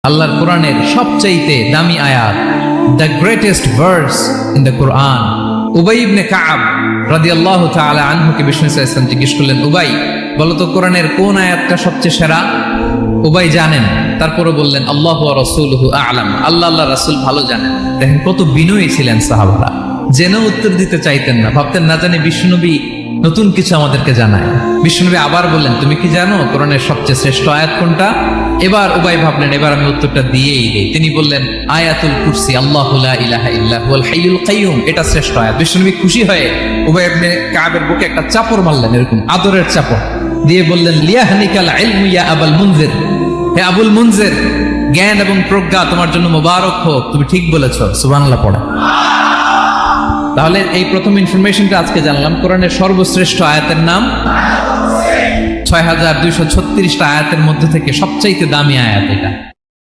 আল্লাহর কোরআনের সবচাইতে দামি আয়াত, the greatest verse in the Quran. Ubai ibne Kab রাদিয়াল্লাহু তাআলা আনহুকে বিষ্ণু সাল্লাল্লাহু আলাইহি ওয়াসাল্লাম জিজ্ঞেস করলেন, উবাই বলো তো কোরআনের কোন আয়াতটা সবচেয়ে সেরা? উবাই জানেন, তারপরে বললেন আল্লাহু ওয়া রাসূলুহু আ'লাম, আল্লাহ রাসূল ভালো জানেন। দেখেন কত বিনয়ী ছিলেন সাহাবারা, জেনেও উত্তর দিতে চাইতেন না, ভাবতেন না জানি বিষ্ণুনবী নতুন কিছু আমাদেরকে জানায়। বিষ্ণুনবী আবার বললেন, তুমি কি জানো কোরআনের সবচেয়ে শ্রেষ্ঠ আয়াত কোনটা? এবার উবাই ভাবলেন এবার আমি উত্তরটা দিয়েই দেই। তিনি বললেন আয়াতুল কুরসি, আল্লাহু লা ইলাহা ইল্লা হুয়াল হাইয়ুল কাইয়ুম, এটা শ্রেষ্ঠ আয়াত। বিষ্ণুনবী খুশি হয়ে উবাই ইবনে কাবের বুকে একটা চাপড় মারলেন, এরকম আদরের চাপড় দিয়ে বললেন, লিয়াহনিকাল ইলমু ইয়া আবুল মুনজির, হে আবুল মুনজির, জ্ঞান এবং প্রজ্ঞা তোমার জন্য মোবারক হোক, তুমি ঠিক বলেছো। সুবহানাল্লাহ পড়া। তাহলে এই প্রথম ইনফরমেশনটা আজকে জানলাম, কোরআনের সর্বশ্রেষ্ঠ আয়াতের নাম ৬,২৩৬টা আয়াতের মধ্যে থেকে সবচাইতে দামি আয়াত এটা।